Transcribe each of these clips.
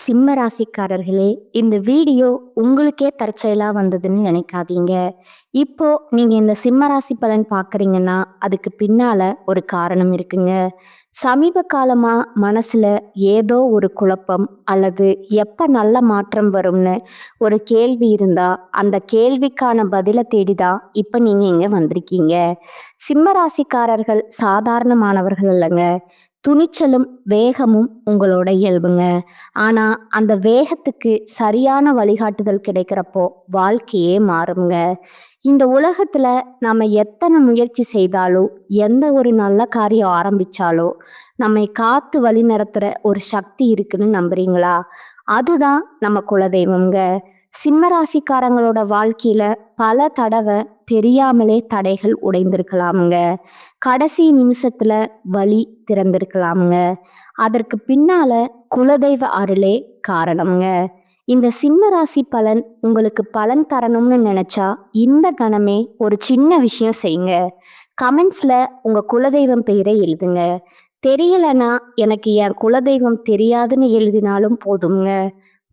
சிம்ம ராசிக்காரர்களே, இந்த வீடியோ உங்களுக்கே தற்செயலா வந்ததுன்னு நினைக்காதீங்க. இப்போ நீங்க இந்த சிம்ம ராசி பலன் பார்க்குறீங்கன்னா, அதுக்கு பின்னால ஒரு காரணம் இருக்குங்க. சமீப காலமா மனசுல ஏதோ ஒரு குழப்பம் அல்லது எப்ப நல்ல மாற்றம் வரும்னு ஒரு கேள்வி இருந்தா, அந்த கேள்விக்கான பதில தேடி தான் இப்ப நீங்க இங்க வந்திருக்கீங்க. சிம்ம ராசிக்காரர்கள் சாதாரணமானவர்கள் அல்லங்க. துணிச்சலும் வேகமும் உங்களோட இயல்புங்க. ஆனா அந்த வேகத்துக்கு சரியான வழிகாட்டுதல் கிடைக்கிறப்போ வாழ்க்கையே மாறுங்க. இந்த உலகத்துல நாம எத்தனை முயற்சி செய்தாலும், எந்த ஒரு நல்ல காரியம் ஆரம்பிச்சாலோ நம்மை காத்து வழி நடத்துற ஒரு சக்தி இருக்குன்னு நம்புறீங்களா? அதுதான் நம்ம குலதெய்வம்ங்க. சிம்ம ராசிக்காரங்களோட வாழ்க்கையில பல தடவை தெரியாமலே தடைகள் உடைந்திருக்கலாமுங்க. கடைசி நிமிஷத்துல வழி திறந்திருக்கலாமுங்க. அதற்கு பின்னால குலதெய்வ அருளே காரணம்ங்க. இந்த சிம்ம ராசி பலன் உங்களுக்கு பலன் தரணும்னு நினைச்சா இந்த கணமே ஒரு சின்ன விஷயம் செய்யுங்க. கமெண்ட்ஸ்ல உங்க குலதெய்வம் பெயரை எழுதுங்க. தெரியலனா எனக்கு என் குலதெய்வம் தெரியாதுன்னு எழுதினாலும் போதுங்க.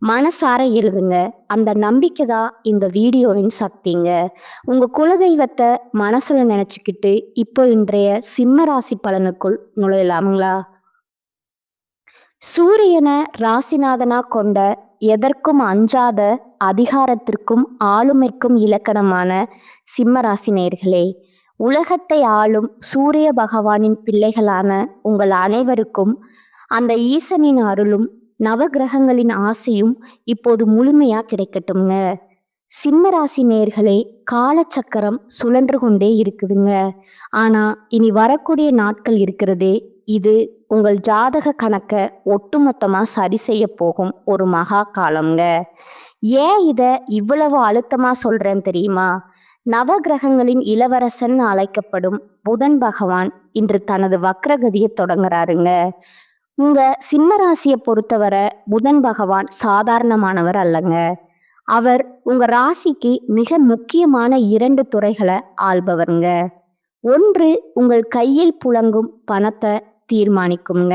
மனசார எழுதுங்க. அந்த நம்பிக்கை தான் இந்த வீடியோவின் சக்திங்க. உங்க குலதெய்வத்தை மனசுல நினைச்சுக்கிட்டு இப்போ இன்றைய சிம்ம ராசி பலனுக்குள் நுழையலாமுங்களா? சூரியனை ராசிநாதனா கொண்ட, எதற்கும் அஞ்சாத, அதிகாரத்திற்கும் ஆளுமைக்கும் இலக்கணமான சிம்ம ராசி நேயர்களே, உலகத்தை ஆளும் சூரிய பகவானின் பிள்ளைகளான உங்கள் அனைவருக்கும் அந்த ஈசனின் அருளும் நவகிரகங்களின் ஆசையும் இப்போது முழுமையா கிடைக்கட்டும்ங்க. சிம்ம ராசி நேயர்களே, காலச்சக்கரம் சுழன்று கொண்டே இருக்குதுங்க. ஆனா இனி வரக்கூடிய நாட்கள் இருக்கிறதே, இது உங்கள் ஜாதக கணக்கை ஒட்டுமொத்தமா சரி செய்ய போகும் ஒரு மகா காலம்ங்க. ஏன் இத இவ்வளவு அழுத்தமா சொல்றேன் தெரியுமா? நவகிரகங்களின் இளவரசன் அழைக்கப்படும் புதன் பகவான் இன்று தனது வக்ரகதியை தொடங்குறாருங்க. உங்க சிம்ம ராசியை பொறுத்தவரை புதன் பகவான் சாதாரணமானவர் அல்லங்க. அவர் உங்க ராசிக்கு மிக முக்கியமான 2 துறைகளை ஆள்பவருங்க. ஒன்று உங்கள் கையில் புழங்கும் பணத்தை தீர்மானிக்குங்க.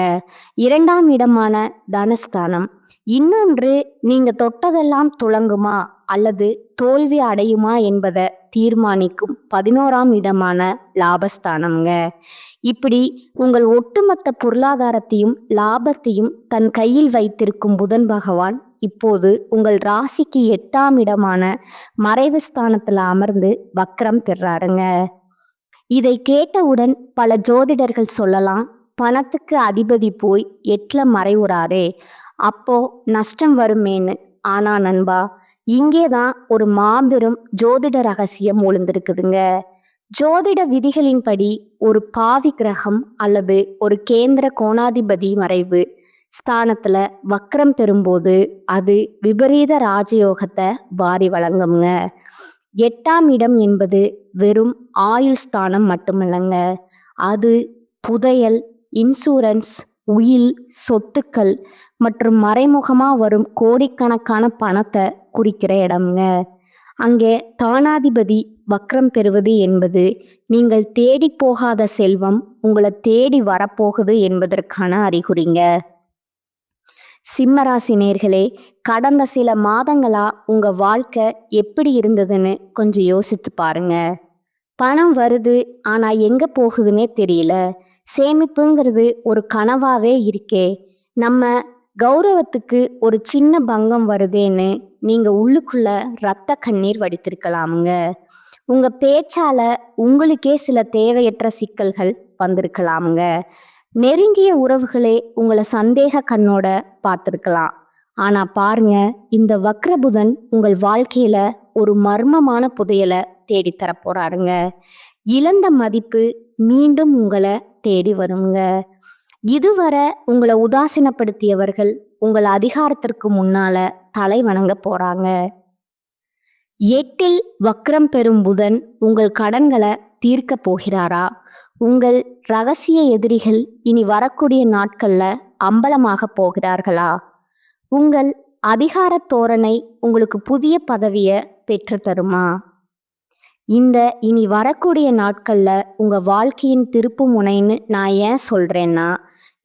2ஆம் இடமான தனஸ்தானம். இன்னொன்று நீங்க தொட்டதெல்லாம் துளங்குமா அல்லது தோல்வி அடையுமா என்பதை தீர்மானிக்கும் 11ஆம் இடமான லாபஸ்தானம்ங்க. இப்படி உங்கள் ஒட்டுமொத்த பொருளாதாரத்தையும் லாபத்தையும் தன் கையில் வைத்திருக்கும் புதன் பகவான் இப்போது உங்கள் ராசிக்கு 8ஆம் இடமான மறைவு ஸ்தானத்துல அமர்ந்து வக்ரம் பெறாருங்க. இதை கேட்டவுடன் பல ஜோதிடர்கள் சொல்லலாம், பணத்துக்கு அதிபதி போய் 8ல மறைவுறாரே, அப்போ நஷ்டம் வருமேன்னு. ஆனா நண்பா, இங்கேதான் ஒரு மாபெரும் ஜோதிட ரகசியம் ஒளிந்திருக்குதுங்க. ஜோதிட விதிகளின்படி ஒரு பாவி கிரகம் அல்லது ஒரு கேந்திர கோணாதிபதி மறைவு ஸ்தானத்துல வக்ரம் பெறும்போது அது விபரீத ராஜயோகத்தை வாரி வழங்குங்க. 8ஆம் இடம் என்பது வெறும் ஆயுள் ஸ்தானம் மட்டுமில்லைங்க. அது புதையல், இன்சூரன்ஸ், உயில், சொத்துக்கள் மற்றும் மறைமுகமா வரும் கோடிக்கணக்கான பணத்தை குறிக்கிற இடம்ங்க. அங்கே தானாதிபதி வக்ரம் பெறுவது என்பது நீங்கள் தேடி போகாத செல்வம் உங்களை தேடி வரப்போகுது என்பதற்கான அறிகுறிங்க. சிம்மராசி நேயர்களே, கடந்த சில மாதங்களா உங்க வாழ்க்கை எப்படி இருந்ததுன்னு கொஞ்சம் யோசித்து பாருங்க. பணம் வருது, ஆனா எங்க போகுதுன்னே தெரியல. சேமிப்புங்கிறது ஒரு கனவாவே இருக்கே. நம்ம கௌரவத்துக்கு ஒரு சின்ன பங்கம் வருதேன்னு நீங்க உள்ளுக்குள்ள ரத்த கண்ணீர் வடித்திருக்கலாமுங்க. உங்க பேச்சால உங்களுக்கே சில தேவையற்ற சிக்கல்கள் வந்திருக்கலாமுங்க. நெருங்கிய உறவுகளே உங்களை சந்தேக கண்ணோட பார்த்துருக்கலாம். ஆனா பாருங்க, இந்த வக்ரபுதன் உங்கள் வாழ்க்கையில ஒரு மர்மமான புதையலை தேடித்தர போறாருங்க. இழந்த மதிப்பு மீண்டும் உங்களை தேடி வருங்க. இதுவரை உங்களை உதாசீனப்படுத்தியவர்கள் உங்கள் அதிகாரத்திற்கு முன்னால தலை வணங்க போறாங்க. 8ல் வக்ரம் பெறும் புதன் உங்கள் கடன்களை தீர்க்க போகிறாரா? உங்கள் ரகசிய எதிரிகள் இனி வரக்கூடிய நாட்கள்ல அம்பலமாக போகிறார்களா? உங்கள் அதிகார தோரணை உங்களுக்கு புதிய பதவியை பெற்று தருமா? இந்த இனி வரக்கூடிய நாட்கள்ல உங்க வாழ்க்கையின் திருப்பு முனைன்னு நான் ஏன் சொல்றேன்னா,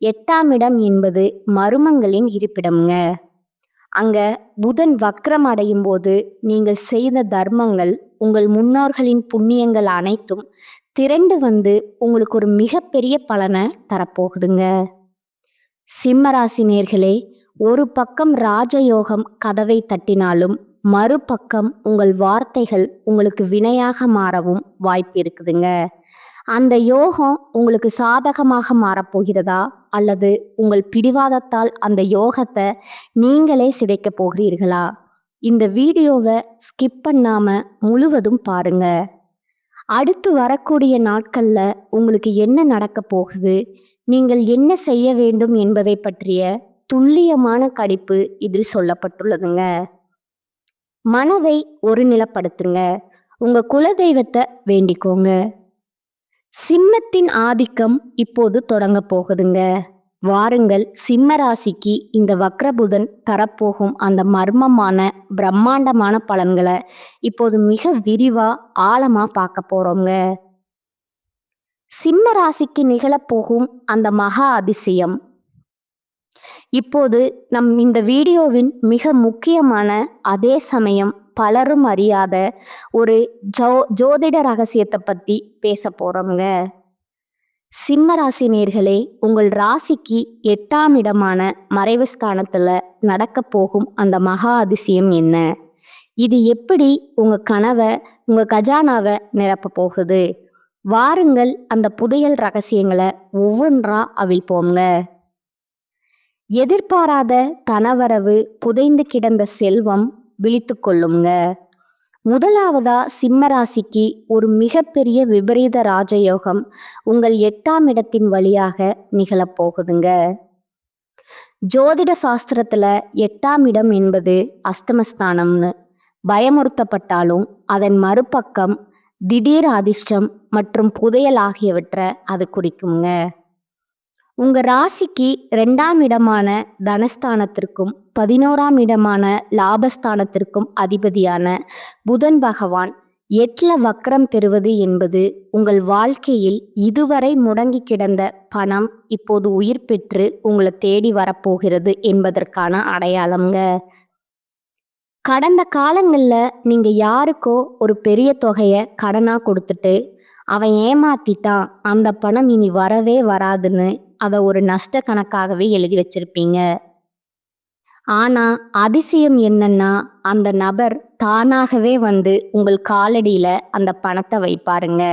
8ஆம் இடம் என்பது மர்மங்களின் இருப்பிடம்ங்க. அங்க புதன் வக்ரம் அடையும் போது நீங்கள் செய்த தர்மங்கள், உங்கள் முன்னோர்களின் புண்ணியங்கள் அனைத்தும் திரண்டு வந்து உங்களுக்கு ஒரு மிகப்பெரிய பலனை தரப்போகுதுங்க. சிம்மராசி நேர்களே, ஒரு பக்கம் ராஜயோகம் கதவை தட்டினாலும் மறுபக்கம் உங்கள் வார்த்தைகள் உங்களுக்கு வினையாக மாறவும் வாய்ப்பு இருக்குதுங்க. அந்த யோகம் உங்களுக்கு சாதகமாக மாறப்போகிறதா, அல்லது உங்கள் பிடிவாதத்தால் அந்த யோகத்தை நீங்களே சிதைக்க போகிறீர்களா? இந்த வீடியோவை ஸ்கிப் பண்ணாம முழுவதும் பாருங்க. அடுத்து வரக்கூடிய நாட்கள்ல உங்களுக்கு என்ன நடக்க போகுது, நீங்கள் என்ன செய்ய வேண்டும் என்பதை பற்றிய துல்லியமான கணிப்பு இதில் சொல்லப்பட்டுள்ளதுங்க. மனதை ஒருநிலைப்படுத்துங்க. உங்க குலதெய்வத்தை வேண்டிக்கோங்க. சிம்மத்தின் ஆதிக்கம் இப்போது தொடங்க போகுதுங்க. வாருங்கள், சிம்ம ராசிக்கு இந்த வக்ரபுதன் தரப்போகும் அந்த மர்மமான பிரம்மாண்டமான பலன்களை இப்போது மிக விரிவா ஆழமா பார்க்க போறோங்க. சிம்ம ராசிக்கு நிகழப்போகும் அந்த மகா அதிசயம் இப்போது இந்த வீடியோவின் மிக முக்கியமான, அதே சமயம் பலரும் அறியாத ஒரு ஜோதிட ரகசியத்தை பத்தி பேச போறோங்க. சிம்ம ராசி நேர்களே, உங்கள் ராசிக்கு 8ஆம் இடமான மறைவு ஸ்தானத்துல நடக்க போகும் அந்த மகா அதிசயம் என்ன? இது எப்படி உங்க கனவை, உங்க கஜானாவை நிரப்ப போகுது? வாருங்கள், அந்த புதையல் ரகசியங்களை ஒவ்வொன்றா அவிழ்ப்போங்க. எதிர்பாராத தனவரவு, புதைந்து கிடந்த செல்வம் விழித்து கொள்ளுங்க. முதலாவதா சிம்ம ராசிக்கு ஒரு மிகப்பெரிய விபரீத ராஜயோகம் உங்கள் 8ஆம் இடத்தின் வழியாக நிகழப்போகுதுங்க. ஜோதிட சாஸ்திரத்துல 8ஆம் இடம் என்பது அஸ்தமஸ்தானம்னு பயமுறுத்தப்பட்டாலும், அதன் மறுபக்கம் திடீர் அதிர்ஷ்டம் மற்றும் புதையல் ஆகியவற்றை அது குறிக்குங்க. உங்க ராசிக்கு 2ஆம் இடமான தனஸ்தானத்திற்கும் 11ஆம் இடமான லாபஸ்தானத்திற்கும் அதிபதியான புதன் பகவான் 8ல வக்ரம் பெறுவது என்பது உங்கள் வாழ்க்கையில் இதுவரை முடங்கி கிடந்த பணம் இப்போது உயிர் பெற்று உங்களை தேடி வரப்போகிறது என்பதற்கான அடையாளம்ங்க. கடந்த காலங்களில் நீங்கள் யாருக்கோ ஒரு பெரிய தொகையை கடனாக கொடுத்துட்டு அவன் ஏமாத்திட்டான், அந்த பணம் இனி வரவே வராதுன்னு அதை ஒரு நஷ்ட கணக்காகவே எழுதி வச்சிருப்பீங்க. ஆனா அதிசயம் என்னன்னா, அந்த நபர் தானாகவே வந்து உங்கள் காலடியில அந்த பணத்தை வைப்பாருங்க.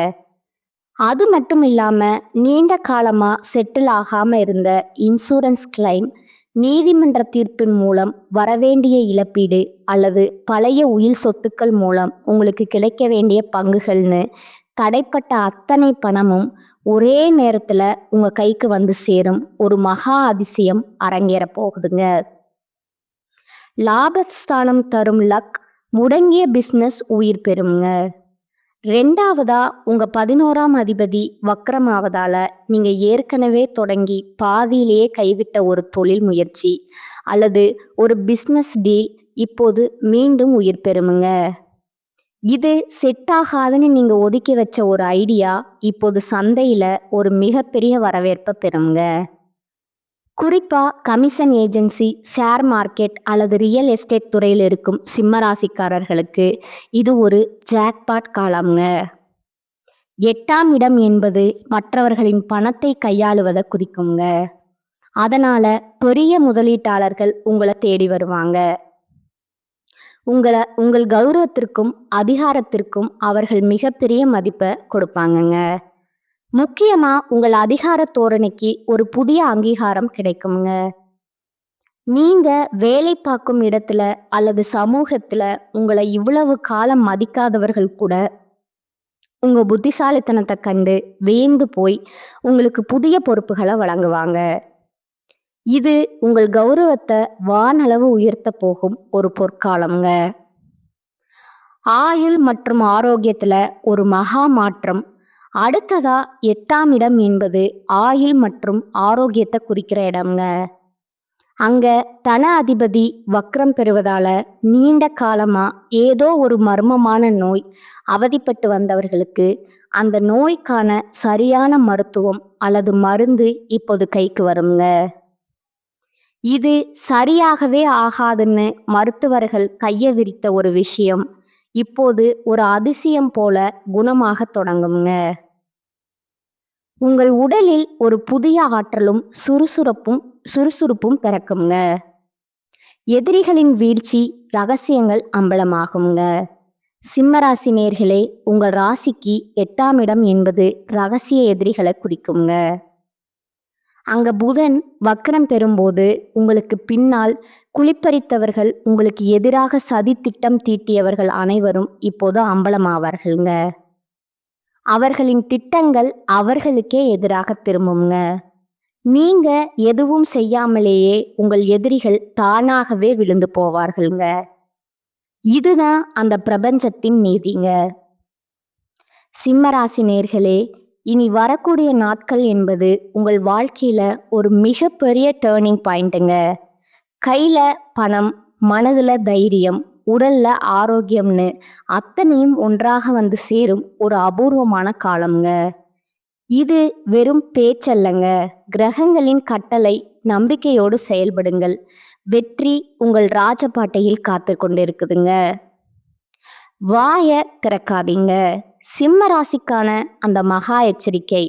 அது மட்டும் இல்லாம, நீண்ட காலமா செட்டில் ஆகாம இருந்த இன்சூரன்ஸ் கிளைம், நீதிமன்ற தீர்ப்பின் மூலம் வரவேண்டிய இழப்பீடு அல்லது பழைய உயில் சொத்துக்கள் மூலம் உங்களுக்கு கிடைக்க வேண்டிய பங்குகள்னு தடைப்பட்ட அத்தனை பணமும் ஒரே நேரத்துல உங்க கைக்கு வந்து சேரும் ஒரு மகா அதிசயம் அரங்கேற போகுதுங்க. லாபஸ்தானம் தரும் லக், முடங்கிய பிஸ்னஸ் உயிர் பெறுங்க. 2ஆவதா உங்க 11ஆம் அதிபதி வக்ரமாவதால நீங்க ஏற்கனவே தொடங்கி பாதியிலேயே கைவிட்ட ஒரு தொழில் முயற்சி அல்லது ஒரு பிஸ்னஸ் டீல் இப்போது மீண்டும் உயிர் பெறுமுங்க. இது செட் ஆகாதுன்னு நீங்க ஒதுக்கி வச்ச ஒரு ஐடியா இப்போது சந்தையில ஒரு மிகப்பெரிய வரவேற்பை பெறுங்க. குறிப்பா கமிஷன் ஏஜென்சி, ஷேர் மார்க்கெட் அல்லது ரியல் எஸ்டேட் துறையில் இருக்கும் சிம்ம ராசிக்காரர்களுக்கு இது ஒரு ஜாக்பாட் காலம்ங்க. 8ஆம் இடம் என்பது மற்றவர்களின் பணத்தை கையாளுவதை குறிக்குங்க. அதனால பெரிய முதலீட்டாளர்கள் உங்களை தேடி வருவாங்க. உங்கள் கௌரவத்திற்கும் அதிகாரத்திற்கும் அவர்கள் மிகப்பெரிய மதிப்பை கொடுப்பாங்கங்க. முக்கியமா உங்கள் அதிகார தோரணைக்கு ஒரு புதிய அங்கீகாரம் கிடைக்குங்க. நீங்க வேலை பார்க்கும் இடத்துல அல்லது சமூகத்துல உங்களை இவ்வளவு காலம் மதிக்காதவர்கள் கூட உங்க புத்திசாலித்தனத்தை கண்டு வியந்து போய் உங்களுக்கு புதிய பொறுப்புகளை வழங்குவாங்க. இது உங்கள் கௌரவத்தை வானளவு உயர்த்த போகும் ஒரு பொற்காலம்ங்க. ஆயுள் மற்றும் ஆரோக்கியத்துல ஒரு மகா மாற்றம். அடுத்ததா 8ஆம் இடம் என்பது ஆயுள் மற்றும் ஆரோக்கியத்தை குறிக்கிற இடம்ங்க. அங்க தன அதிபதி வக்ரம் பெறுவதால நீண்ட காலமா ஏதோ ஒரு மர்மமான நோய் அவதிப்பட்டு வந்தவர்களுக்கு அந்த நோய்க்கான சரியான மருத்துவம் அல்லது மருந்து இப்போது கைக்கு வருங்க. இது சரியாகவே ஆகாதுன்னு மருத்துவர்கள் கையை விரித்த ஒரு விஷயம் இப்போது ஒரு அதிசயம் போல குணமாகத் தொடங்குங்க. உங்கள் உடலில் ஒரு புதிய ஆற்றலும் சுறுசுறுப்பும் பிறக்குங்க. எதிரிகளின் வீழ்ச்சி ரகசியங்கள் அம்பலமாகுங்க. சிம்மராசி நேர்களே, உங்கள் ராசிக்கு 8ஆம் இடம் என்பது ரகசிய எதிரிகளை குறிக்குங்க. அங்க புதன் வக்ரம் பெறும்போது உங்களுக்கு பின்னால் குளிப்பறித்தவர்கள், உங்களுக்கு எதிராக சதி திட்டம் தீட்டியவர்கள் அனைவரும் இப்போது அம்பலமாவார்கள்ங்க. அவர்களின் திட்டங்கள் அவர்களுக்கே எதிராக திரும்புங்க. நீங்க எதுவும் செய்யாமலேயே உங்கள் எதிரிகள் தானாகவே விழுந்து போவார்கள்ங்க. இதுதான் அந்த பிரபஞ்சத்தின் நீதிங்க. சிம்மராசி நேர்களே, இனி வரக்கூடிய நாட்கள் என்பது உங்கள் வாழ்க்கையில ஒரு மிகப்பெரிய டேர்னிங் பாயிண்ட்டுங்க. கையில பணம், மனதுல தைரியம், உடல்ல ஆரோக்கியம்னு அத்தனையும் ஒன்றாக வந்து சேரும் ஒரு அபூர்வமான காலம்ங்க. இது வெறும் பேச்சல்லங்க, கிரகங்களின் கட்டளை. நம்பிக்கையோடு செயல்படுங்கள். வெற்றி உங்கள் ராஜபாட்டையில் காத்து கொண்டிருக்குதுங்க. வாய திறக்காதீங்க. சிம்ம ராசிக்கான அந்த மகா எச்சரிக்கை.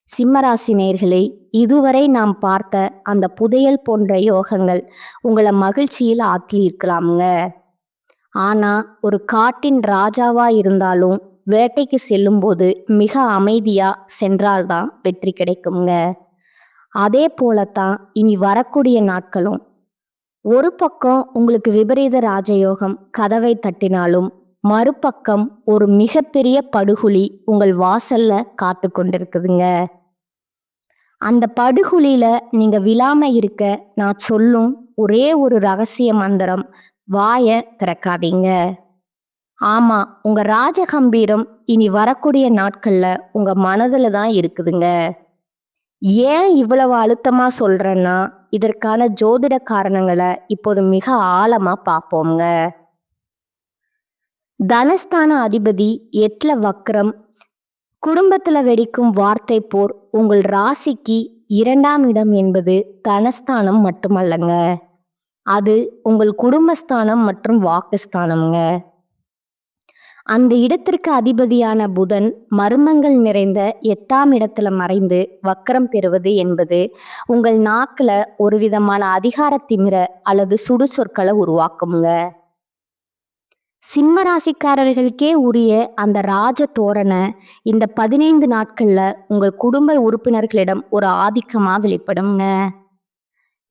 சிம்மராசி நேயர்களே, இதுவரை நாம் பார்த்த அந்த புதையல் போன்ற யோகங்கள் உங்களை மகிழ்ச்சியில் ஆழ்த்தியிருக்கலாமுங்க. ஆனா ஒரு காட்டின் ராஜாவா இருந்தாலும் வேட்டைக்கு செல்லும்போது மிக அமைதியா சென்றால்தான் வெற்றி கிடைக்குங்க. அதே போலத்தான் இனி வரக்கூடிய நாட்களும். ஒரு பக்கம் உங்களுக்கு விபரீத ராஜயோகம் கதவை தட்டினாலும், மறுபக்கம் ஒரு மிகப்பெரிய படுகுழி உங்கள் வாசல்ல காத்து கொண்டிருக்குதுங்க. அந்த படுகுழியில நீங்க விழாம இருக்க நான் சொல்லும் ஒரே ஒரு ரகசிய மந்திரம், வாய திறக்காதீங்க. ஆமா, உங்க ராஜகம்பீரம் இனி வரக்கூடிய நாட்கள்ல உங்க மனதுல தான் இருக்குதுங்க. ஏன் இவ்வளவு அழுத்தமா சொல்றேன்னா, இதற்கான ஜோதிட காரணங்களை இப்போது மிக ஆழமா பார்ப்போங்க. தனஸ்தான அதிபதி 8ல வக்ரம், குடும்பத்துல வெடிக்கும் வார்த்தை போர். உங்கள் ராசிக்கு 2ஆம் இடம் என்பது தனஸ்தானம் மட்டுமல்லங்க, அது உங்கள் குடும்பஸ்தானம் மற்றும் வாக்குஸ்தானம்ங்க. அந்த இடத்திற்கு அதிபதியான புதன் மர்மங்கள் நிறைந்த 8ஆம் இடத்துல மறைந்து வக்ரம் பெறுவது என்பது உங்கள் நாக்குல ஒரு விதமான அதிகார திமிர அல்லது சுடு சொற்களை உருவாக்குங்க. சிம்ம ராசிக்காரர்களுக்கே உரிய அந்த ராஜ தோரணை இந்த 15 நாட்கள்ல உங்கள் குடும்ப உறுப்பினர்களிடம் ஒரு ஆதிக்கமா வெளிப்படுங்க.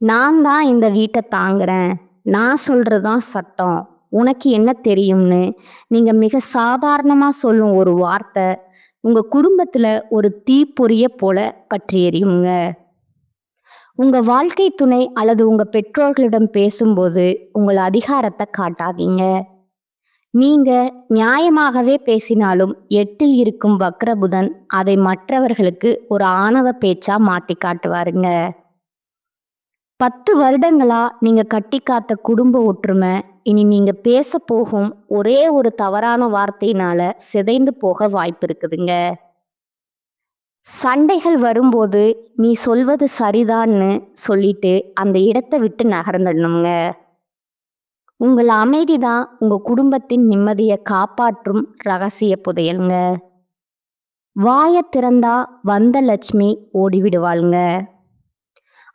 நான் தான் இந்த வீட்டை தாங்குறேன், நான் சொல்றதுதான் சட்டம், உனக்கு என்ன தெரியும்னு நீங்க மிக சாதாரணமா சொல்லும் ஒரு வார்த்தை உங்க குடும்பத்துல ஒரு தீப்பொறிய போல பற்றி எரியுங்க. உங்க வாழ்க்கை துணை அல்லது உங்க பெற்றோர்களிடம் பேசும்போது உங்கள் அதிகாரத்தை காட்டாதீங்க. நீங்க நியாயமாகவே பேசினாலும் 8ல் இருக்கும் வக்ரபுதன் அதை மற்றவர்களுக்கு ஒரு ஆணவ பேச்சா மாட்டி காட்டுவாருங்க. 10 வருடங்களா நீங்க கட்டி காத்த குடும்ப ஒற்றுமை இனி நீங்க பேச போகும் ஒரே ஒரு தவறான வார்த்தையினால சிதைந்து போக வாய்ப்பு இருக்குதுங்க. சண்டைகள் வரும்போது நீ சொல்வது சரிதான்னு சொல்லிட்டு அந்த இடத்தை விட்டு நகர்ந்துடணுங்க. உங்கள் அமைதிதான் உங்க குடும்பத்தின் நிம்மதியை காப்பாற்றும் ரகசிய புதையல்ங்க. வாய திறந்தா வந்த லட்சுமி ஓடிவிடுவாளுங்க.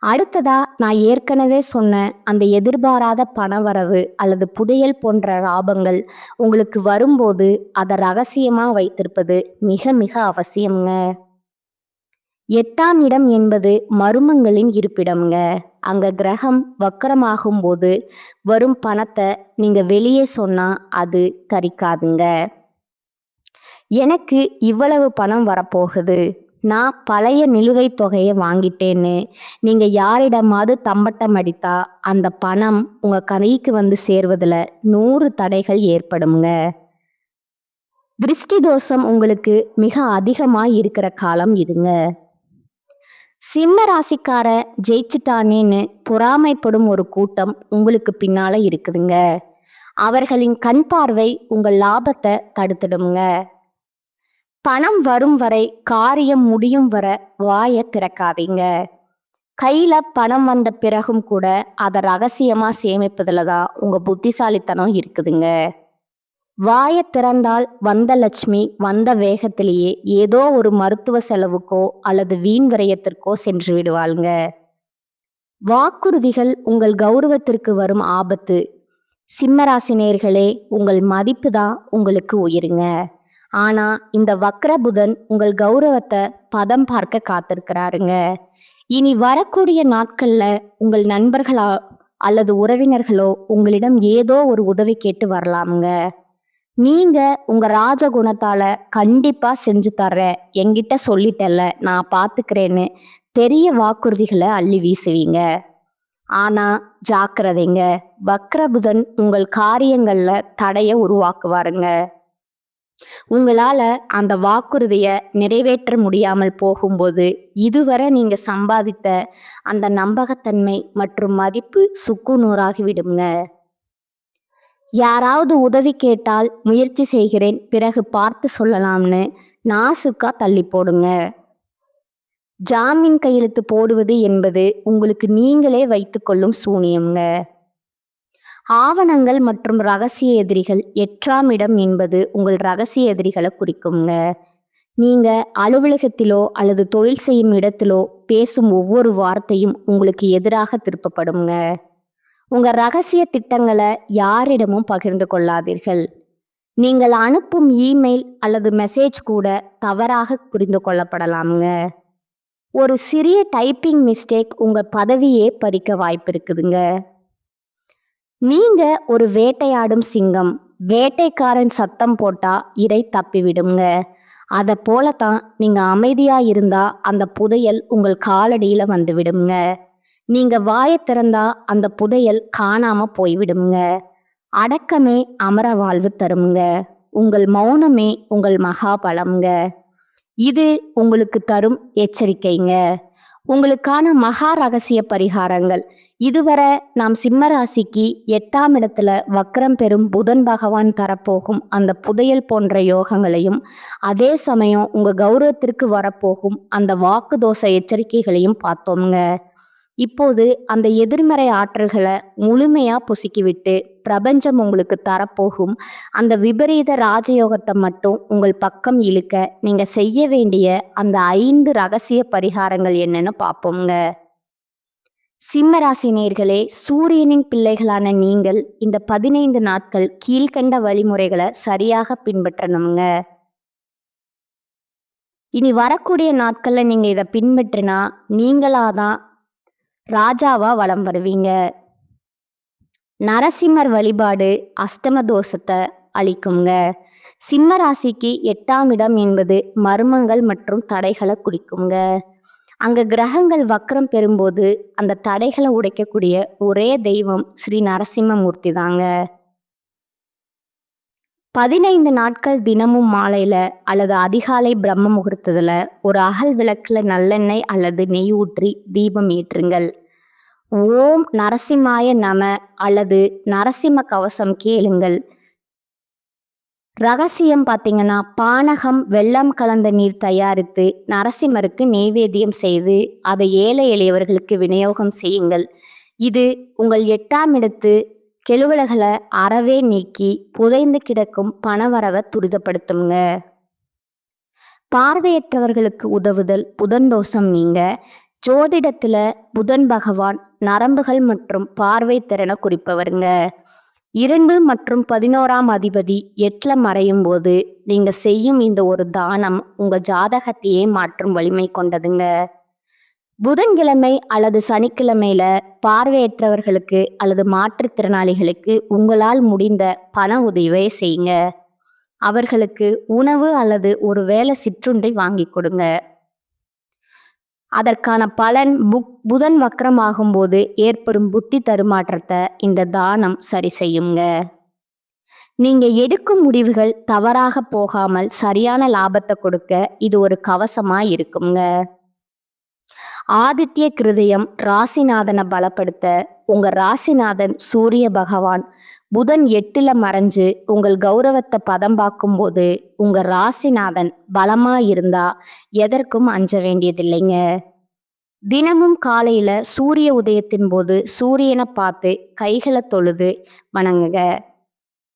அடுத்ததா நான் ஏற்கனவே சொன்ன அந்த எதிர்பாராத பணவரவு அல்லது புதையல் போன்ற லாபங்கள் உங்களுக்கு வரும்போது அதை ரகசியமா வைத்திருப்பது மிக மிக அவசியம்ங்க. 8ஆம் இடம் என்பது மர்மங்களின் இருப்பிடம்ங்க. அங்க கிரகம் வக்கரமாகும் போது வரும் பணத்தை நீங்க வெளியே சொன்னா அது கரிக்காதுங்க. எனக்கு இவ்வளவு பணம் வரப்போகுது, நான் பழைய நிலுவைத் தொகையை வாங்கிட்டேன்னு நீங்க யாரிடமாவது தம்பட்டம் அடித்தா அந்த பணம் உங்க கைக்கு வந்து சேர்வதில் 100 தடைகள் ஏற்படுங்க. திருஷ்டி தோஷம் உங்களுக்கு மிக அதிகமாக இருக்கிற காலம் இதுங்க. சிம்ம ராசிக்கார ஜெயிச்சுட்டானேன்னு பொறாமைப்படும் ஒரு கூட்டம் உங்களுக்கு பின்னால இருக்குதுங்க. அவர்களின் கண் பார்வை உங்கள் லாபத்தை தடுத்துடுங்க. பணம் வரும் வரை, காரியம் முடியும் வரை வாயை திறக்காதீங்க. கையில பணம் வந்த பிறகும் கூட அதை ரகசியமா சேமிப்பதுல தான் உங்க புத்திசாலித்தனம் இருக்குதுங்க. வாயை திறந்தால் வந்த லட்சுமி வந்த வேகத்திலேயே ஏதோ ஒரு மருத்துவ செலவுக்கோ அல்லது வீண் விரயத்திற்கோ சென்று விடுவாளுங்க. வாக்குறுதிகள் உங்கள் கௌரவத்திற்கு வரும் ஆபத்து. சிம்மராசினியர்களே, உங்கள் மதிப்பு தான் உங்களுக்கு உயிருங்க. ஆனா இந்த வக்ர புதன் உங்கள் கௌரவத்தை பதம் பார்க்க காத்திருக்கிறாருங்க. இனி வரக்கூடிய நாட்கள்ல உங்கள் நண்பர்களா அல்லது உறவினர்களோ உங்களிடம் ஏதோ ஒரு உதவி கேட்டு வரலாமுங்க. நீங்க உங்க ராஜகுணத்தால கண்டிப்பா செஞ்சு தர்றேன், என்கிட்ட சொல்லிட்டல்ல, நான் பாத்துக்கிறேன்னு பெரிய வாக்குறுதிகளை அள்ளி வீசுவீங்க. ஆனா ஜாக்கிரதைங்க, வக்ரபுதன் உங்கள் காரியங்கள்ல தடைய உருவாக்குவாருங்க. உங்களால அந்த வாக்குறுதிய நிறைவேற்ற முடியாமல் போகும்போது இதுவரை நீங்க சம்பாதித்த அந்த நம்பகத்தன்மை மற்றும் மதிப்பு சுக்குநூறாகிவிடுங்க. யாராவது உதவி கேட்டால் முயற்சி செய்கிறேன், பிறகு பார்த்து சொல்லலாம்னு நாசுக்கா தள்ளி போடுங்க. ஜாமீன் கையெழுத்து போடுவது என்பது உங்களுக்கு நீங்களே வைத்துக்கொள்ளும் சூனியம்ங்க. ஆவணங்கள் மற்றும் ரகசிய எதிரிகள் 8ஆம் இடம் என்பது உங்கள் ரகசிய எதிரிகளை குறிக்குங்க. நீங்க அலுவலகத்திலோ அல்லது தொழில் செய்யும் இடத்திலோ பேசும் ஒவ்வொரு வார்த்தையும் உங்களுக்கு எதிராக திருப்பப்படுங்க. உங்க ரகசிய திட்டங்களை யாரிடமும் பகிர்ந்து கொள்ளாதீர்கள். நீங்கள் அனுப்பும் இமெயில் அல்லது மெசேஜ் கூட தவறாக புரிந்து கொள்ளப்படலாமுங்க. ஒரு சிறிய டைப்பிங் மிஸ்டேக் உங்க பதவியே பறிக்க வாய்ப்பு இருக்குதுங்க. நீங்க ஒரு வேட்டையாடும் சிங்கம். வேட்டைக்காரன் சத்தம் போட்டா இரை தப்பிவிடுங்க. அதை போலத்தான் நீங்க அமைதியா இருந்தா அந்த புதையல் உங்கள் காலடியில வந்து விடுங்க. நீங்க வாயை திறந்தா அந்த புதையல் காணாம போய்விடுங்க. அடக்கமே அமர வாழ்வு தருங்க. உங்கள் மௌனமே உங்கள் மகாபலம்ங்க. இது உங்களுக்கு தரும் எச்சரிக்கைங்க. உங்களுக்கான மகா ரகசிய பரிகாரங்கள். இதுவரை நாம் சிம்மராசிக்கு 8ஆம் இடத்துல வக்ரம் பெறும் புதன் பகவான் தரப்போகும் அந்த புதையல் போன்ற யோகங்களையும், அதே சமயம் உங்க கௌரவத்திற்கு வரப்போகும் அந்த வாக்கு தோஷ எச்சரிக்கைகளையும் பார்த்தோம்ங்க. இப்போது அந்த எதிர்மறை ஆற்றல்களை முழுமையா புசுக்கிவிட்டு பிரபஞ்சம் உங்களுக்கு தரப்போகும் அந்த விபரீத ராஜயோகத்தை மட்டும் உங்கள் பக்கம் இழுக்க நீங்க செய்ய வேண்டிய அந்த 5 ரகசிய பரிகாரங்கள் என்னன்னு பார்ப்போங்க. சிம்மராசி நேயர்களே, சூரியனின் பிள்ளைகளான நீங்கள் இந்த 15 நாட்கள் கீழ்கண்ட வழிமுறைகளை சரியாக பின்பற்றணுங்க. இனி வரக்கூடிய நாட்கள்ல நீங்க இதை பின்பற்றினா நீங்களாதான் ராஜாவா வலம் வருவீங்க. நரசிம்மர் வழிபாடு அஷ்டம தோஷத்தை அளிக்குங்க. சிம்ம ராசிக்கு 8ஆம் இடம் என்பது மர்மங்கள் மற்றும் தடைகளை குறிக்குங்க. அங்க கிரகங்கள் வக்ரம் பெறும்போது அந்த தடைகளை உடைக்கக்கூடிய ஒரே தெய்வம் ஸ்ரீ நரசிம்மமூர்த்தி தாங்க. 15 நாட்கள் தினமும் மாலையில அல்லது அதிகாலை பிரம்ம முகூர்த்தத்துல ஒரு அகல் விளக்குல நல்லெண்ணெய் அல்லது நெய் ஊற்றி தீபம் ஏற்றுங்கள். ஓம் நரசிம்மாய நம அல்லது நரசிம்ம கவசம் கேளுங்கள். ரகசியம் பார்த்தீங்கன்னா, பானகம் வெல்லம் கலந்த நீர் தயாரித்து நரசிம்மருக்கு நெய்வேத்தியம் செய்து அதை ஏழை எளியவர்களுக்கு விநியோகம் செய்யுங்கள். இது உங்கள் 8ஆம் இடத்து கெழுவல்களை அறவே நீக்கி புதைந்து கிடக்கும் பணவரவை துரிதப்படுத்துங்க. பார்வையற்றவர்களுக்கு உதவுதல் புதன் தோஷம் நீங்க. ஜோதிடத்துல புதன் பகவான் நரம்புகள் மற்றும் பார்வை திறனை குறிப்பவருங்க. 2 மற்றும் 11ஆம் அதிபதி 8ல மறையும் போது நீங்க செய்யும் இந்த ஒரு தானம் உங்க ஜாதகத்தையே மாற்றும் வலிமை கொண்டதுங்க. புதன்கிழமை அல்லது சனிக்கிழமையில பார்வையற்றவர்களுக்கு அல்லது மாற்றுத்திறனாளிகளுக்கு உங்களால் முடிந்த பண உதவியை செய்யுங்க. அவர்களுக்கு உணவு அல்லது ஒரு வேளை சிற்றுண்டி வாங்கி கொடுங்க. அதற்கான பலன் புதன் வக்ரமாகும் போது ஏற்படும் புத்தி தருமாற்றத்தை இந்த தானம் சரி செய்யுங்க. நீங்க எடுக்கும் முடிவுகள் தவறாக போகாமல் சரியான லாபத்தை கொடுக்க இது ஒரு கவசமா இருக்குங்க. ஆதித்ய கிருதயம் ராசிநாதனை பலப்படுத்த உங்க ராசிநாதன் சூரிய பகவான் புதன் 8ல மறைஞ்சு உங்கள் கௌரவத்தை பதம் பார்க்கும் போது உங்க ராசிநாதன் பலமா இருந்தா எதற்கும் அஞ்ச வேண்டியதில்லைங்க. தினமும் காலையில சூரிய உதயத்தின் போது சூரியனை பார்த்து கைகளை தொழுது வணங்குங்க.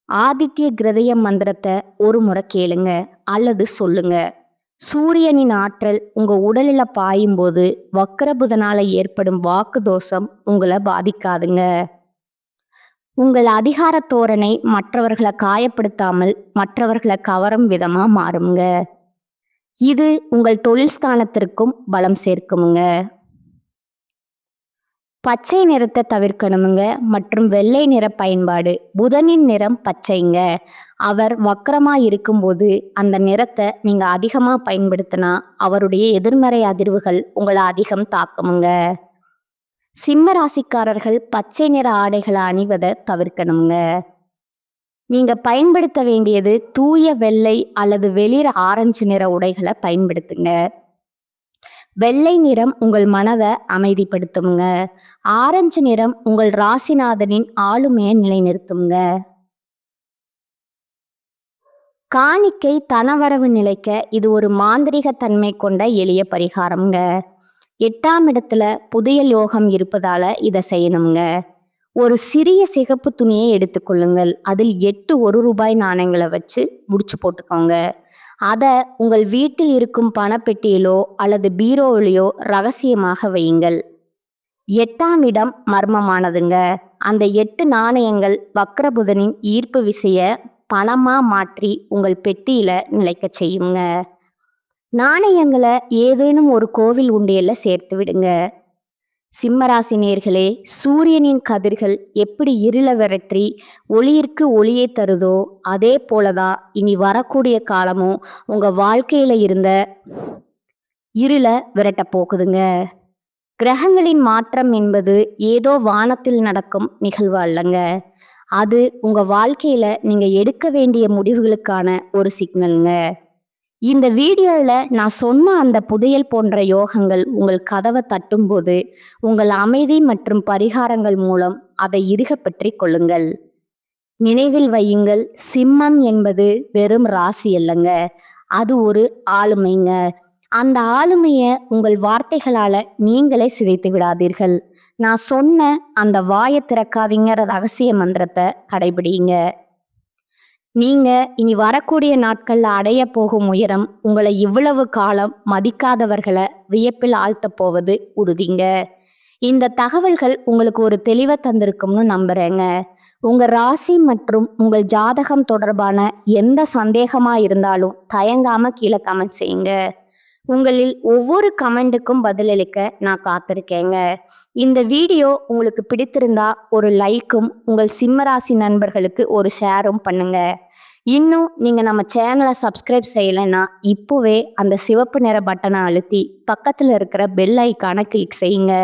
ஆதித்ய கிருதய மந்திரத்தை ஒரு முறை கேளுங்க அல்லது சொல்லுங்க. சூரியனின் ஆற்றல் உங்க உடலில பாயும் போது வக்ரபுதனால ஏற்படும் வாக்கு தோஷம் உங்களை பாதிக்காதுங்க. உங்கள் அதிகார தோரணை மற்றவர்களை காயப்படுத்தாமல் மற்றவர்களை கவரும் விதமா மாறுங்க. இது உங்கள் தொழில் ஸ்தானத்திற்கும் பலம் சேர்க்குமுங்க. பச்சை நிறத்தை தவிர்க்கணுமுங்க மற்றும் வெள்ளை நிற பயன்பாடு. புதனின் நிறம் பச்சைங்க. அவர் வக்கரமா இருக்கும்போது அந்த நிறத்தை நீங்க அதிகமா பயன்படுத்தினா அவருடைய எதிர்மறை அதிர்வுகள் உங்களை அதிகம் தாக்குமுங்க. சிம்ம ராசிக்காரர்கள் பச்சை நிற ஆடைகளை அணிவதை தவிர்க்கணுங்க. நீங்க பயன்படுத்த வேண்டியது தூய வெள்ளை அல்லது வெளிர் ஆரஞ்சு நிற உடைகளை பயன்படுத்துங்க. வெள்ளை நிறம் உங்கள் மனதை அமைதிப்படுத்துங்க. ஆரஞ்சு நிறம் உங்கள் ராசிநாதனின் ஆளுமையை நிலைநிறுத்துங்க. காணிக்கை தனவரவு நிலைக்க இது ஒரு மாந்திரிக தன்மை கொண்ட எளிய பரிகாரம்ங்க. 8ஆம் இடத்துல புதையல் யோகம் இருப்பதால இதை செய்யணுங்க. ஒரு சிறிய சிகப்பு துணியை எடுத்துக்கொள்ளுங்கள். அதில் 8 1 ரூபாய் நாணயங்களை வச்சு முடிச்சு போட்டுக்கோங்க. அதை உங்கள் வீட்டில் இருக்கும் பணப்பெட்டியிலோ அல்லது பீரோவிலையோ ரகசியமாக வையுங்கள். 8ஆம் இடம் மர்மமானதுங்க. அந்த 8 நாணயங்கள் வக்ரபுதனின் ஈர்ப்பு விசைய பணமா மாற்றி உங்கள் பெட்டியில நிலைக்க செய்யுங்க. நாணயங்களை ஏதேனும் ஒரு கோவில் உண்டியல்ல சேர்த்து விடுங்க. சிம்மராசி நேயர்களே, சூரியனின் கதிர்கள் எப்படி இருள விரற்றி ஒளியிற்கு ஒளியை தருதோ அதே போலதான் இனி வரக்கூடிய காலமும் உங்க வாழ்க்கையில இருந்த இருளை விரட்ட போகுதுங்க. கிரகங்களின் மாற்றம் என்பது ஏதோ வானத்தில் நடக்கும் நிகழ்வு அல்லங்க. அது உங்க வாழ்க்கையில நீங்க எடுக்க வேண்டிய முடிவுகளுக்கான ஒரு சிக்னலுங்க. இந்த வீடியோவில் நான் சொன்ன அந்த புதையல் போன்ற யோகங்கள் உங்கள் கதவை தட்டும்போது உங்கள் அமைதி மற்றும் பரிகாரங்கள் மூலம் அதை இறுக பற்றி கொள்ளுங்கள். நினைவில் வையுங்கள், சிம்மம் என்பது வெறும் ராசி அல்லங்க, அது ஒரு ஆளுமைங்க. அந்த ஆளுமையை உங்கள் வார்த்தைகளால நீங்களே சிதைத்து விடாதீர்கள். நான் சொன்ன அந்த வாயை திறக்காதீங்கிற ரகசிய மந்திரத்தை கடைபிடிங்க. நீங்க இனி வரக்கூடிய நாட்கள்ல அடைய போகும் உயரம் உங்களை இவ்வளவு காலம் மதிக்காதவர்களை வியப்பில் ஆழ்த்த போவது உறுதிங்க. இந்த தகவல்கள் உங்களுக்கு ஒரு தெளிவை தந்திருக்கும்னு நம்புறேங்க. உங்க ராசி மற்றும் உங்கள் ஜாதகம் தொடர்பான எந்த சந்தேகமா இருந்தாலும் தயங்காம கீழே கமெண்ட் செய்யுங்க. உங்களில் ஒவ்வொரு கமெண்ட்டுக்கும் பதிலளிக்க நான் காத்திருக்கேங்க. இந்த வீடியோ உங்களுக்கு பிடித்திருந்தா ஒரு லைக்கும் உங்கள் சிம்மராசி நண்பர்களுக்கு ஒரு ஷேரும் பண்ணுங்க. இன்னும் நீங்க நம்ம சேனலை சப்ஸ்கிரைப் செய்யலைன்னா இப்போவே அந்த சிவப்பு நிற பட்டனை அழுத்தி பக்கத்தில் இருக்கிற பெல் ஐக்கானை கிளிக் செய்யுங்க.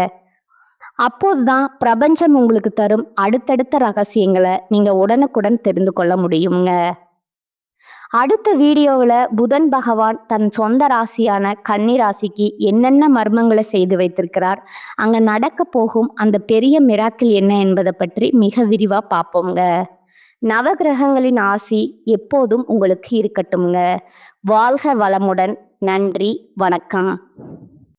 அப்போதுதான் பிரபஞ்சம் உங்களுக்கு தரும் அடுத்தடுத்த ரகசியங்களை நீங்க உடனுக்குடன் தெரிந்து கொள்ள முடியுங்க. அடுத்த வீடியோவில் புதன் பகவான் தன் சொந்த ராசியான கன்னி ராசிக்கு என்னென்ன மர்மங்களை செய்து வைத்திருக்கிறார், அங்கே நடக்க போகும் அந்த பெரிய மிராக்கிள் என்ன என்பதை பற்றி மிக விரிவாக பார்ப்போங்க. நவகிரகங்களின் ஆசி எப்போதும் உங்களுக்கு இருக்கட்டும்ங்க. வாழ்க வளமுடன். நன்றி, வணக்கம்.